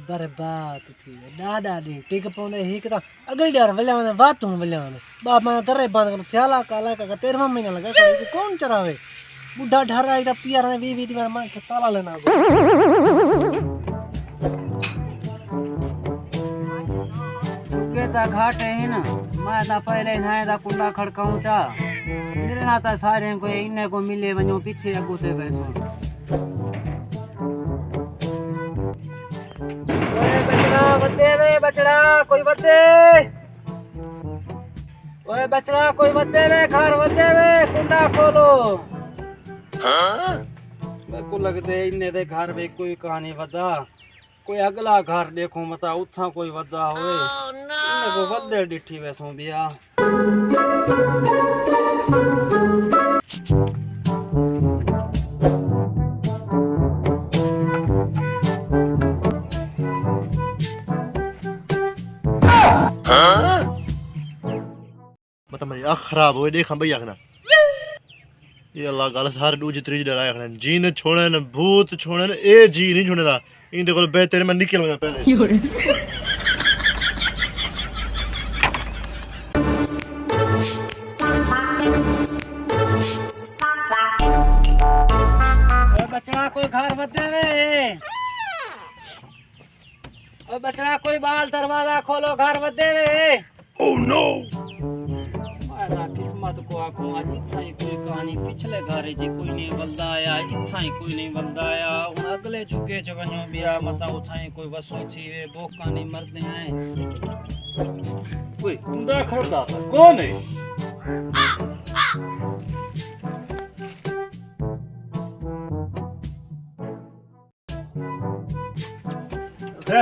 बर्बाद थी ॾाढा ॾींहं टिक पवंदे हिकु त अॻिली ॾियार वलिया वञे वातूं वलिया वञे ॿा माना दरे बंदि करो सियाला काला का 13वां महीना लॻा कौन चरावे बुढ़ा ढारा आई पीआर 20 ॾींहं मां ताला लेना चुके ता घाट है ना मैं ता पहले नहाए ता कुंडा खड़काऊं चा मिलना ता सारे को इन्ने को मिले वञो पीछे अगू ते पैसो बचड़ा कोई बते ओए बचड़ा कोई बते वे घर बते वे कुंडा खोलो मेरे को लगते इन्ने दे घर में कोई कहानी वदा कोई अगला घर देखो मता उठा कोई वदा होए इन्ने को वदे डिठी वैसो बिया मतलब मेरी आँख खराब हो देखा भैया खना ये अल्लाह गल हर दूजी त्रीजी डराया खना जी ने छोड़े न भूत छोड़े न ए जी नहीं छोड़े दा इन दे कोल बेहतर मैं निकल गया पहले ओए बचड़ा कोई घर बते वे ओए बचड़ा कोई बाल दरवाजा खोलो घर बते वे ओह नो मारा किस्मत को आखो आज इथा ही कोई कहानी पिछले घर जी कोई नहीं बलदा आया इथा ही कोई नहीं बलदा आया हुन अगले झुके च वञो बिया मता उथा ही कोई वसो थी वे बोका नहीं मरदे हैं कोई कुंडा खड़का कौन है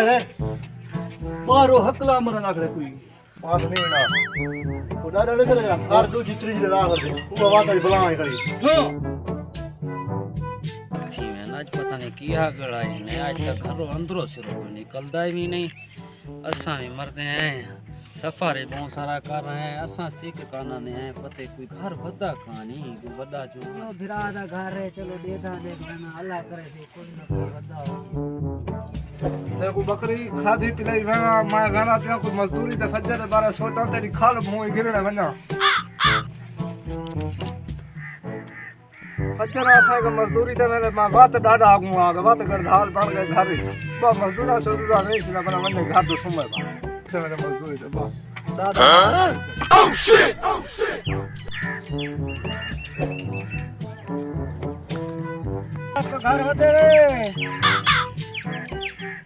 रे मारो हकला मरन आखड़े कोई बात नहीं ना खुदा डरे चले जा हर दूजी त्रीजी डरा कर दे वो बात आई बुला आई खड़ी हां थी मैं आज पता नहीं किया गड़ाई ने आज तक घरों अंदरों सिरो कोई निकलदा ही नहीं असा भी मरते हैं सफारी बहुत सारा कर रहे हैं असा सीख काना ने हैं पते कोई घर वदा कहानी कोई वदा जो भिरा दा घर है चलो देदा देख लेना अल्लाह करे से कोई ना कोई वदा हो देखो बकरी खादी पिलाई वना मैं गाना पिया कोई मजदूरी ते सज्जर बारे सोचा तेरी खाल भूई गिरने वना सज्जर आसा का मजदूरी ते मेरे मां बात डाडा आगू आ बात कर ढाल बन गए घर बा मजदूरा सोचदा नहीं कि बना वने घर तो सुमे बा से मेरे मजदूरी ते बा दादा ओह शिट घर होते रे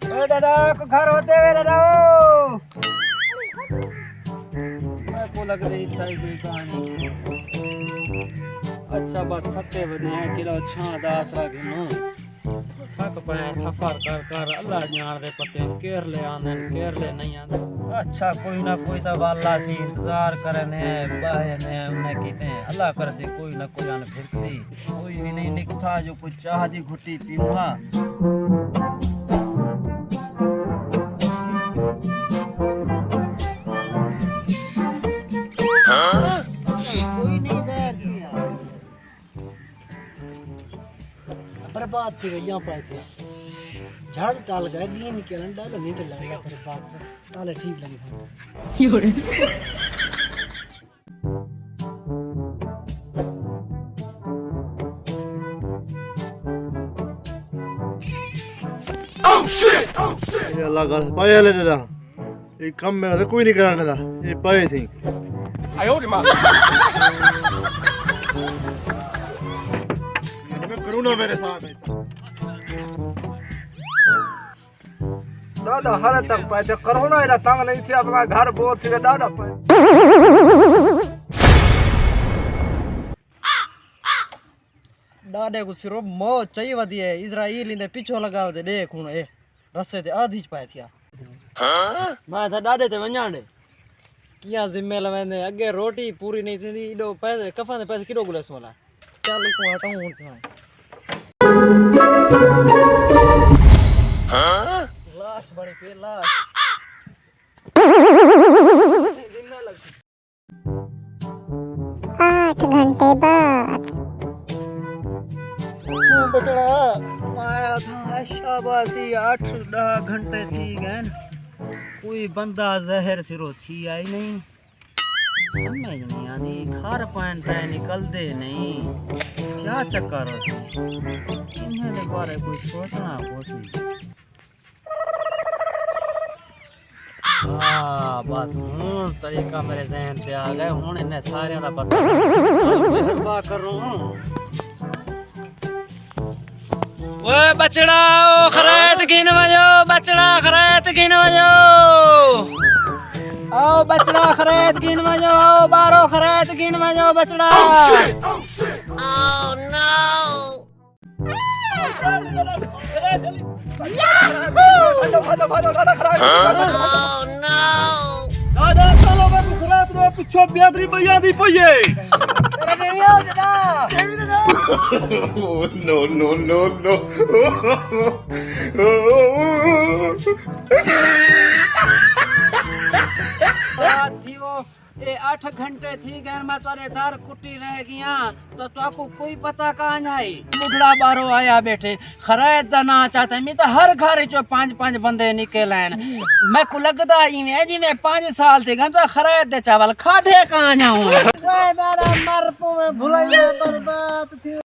ओ दादा को घर होते वे दादा मैं को लग रही था कोई कहानी अच्छा बात थके बने हैं किलो छां दास रागे नो थक पए सफर कर कर अल्लाह जान दे पते केर ले आंदे केर ले नहीं आंदे अच्छा कोई ना कोई तो वाला सी इंतजार करने बाहे ने उन्हें कीते अल्लाह कर से कोई ना कोई आन फिरती कोई भी नहीं निकथा जो कुछ चाह दी घुटी पीऊंगा कोई नहीं दे दिया बर्बाद थी गई यहाँ पाए थे झाड़ टाल गए नहीं निकलन डालो नीट लगेगा बर्बाद ताले ठीक लगी ये अल्लाह गल पाया ले दा ये काम में कोई नहीं कराने दा ये पाए थी आयो रे मां मैं करूँ ना मेरे साथ दादा हर तक पाए करो ना एरा तंग नहीं थी अपना घर बहुत थी दादा पाए डाडे को सिरो मौत चाहिए वधी है इजराइल इंदे पीछो लगाव दे देख हुन ए रस्ते ते आधी पाए थिया मैं था डाडे ते वञांडे किया जिम्मे लवेंदे अगे रोटी पूरी नहीं थी इडो पैसे कफां दे पैसे किडो गुलेस वाला चल को हटाऊं हुन लाश बड़ी पे लाश घंटे थी गए कोई बंदा जहर सिरो छी आई नहीं समझ नहीं आती घर पैन पे निकलते नहीं क्या चक्कर है इन्हें बारे कोई सोचना कोसी हाँ बस हूँ तरीका मेरे जहन पे आ गए हूँ इन्हें सारे का पता मैं करूँ वो बचड़ा ओ खरैत गिन वजो बचड़ा खरैत गिन वजो आओ बचड़ा खरैत गिन वजो आओ बारो खरैत गिन वजो बचड़ा दादा चलो मैं खराब रो पिछो बेदरी भैया दी पइए no, no, no, no. ये 8 घंटे थी गए मैं तोरे दर कुटी रह गया तो तुमको कोई पता कहाँ जाई मुगड़ा बारो आया बैठे खरैत दा ना चाहते मैं तो हर घर चो 5-5 बंदे निकले मैं को लगदा इवें जी मैं 5 साल थे गन तो खरैत दे चावल खाधे कहाँ जाऊं ओए मेरा मर पो में भुलाई बर्बाद थी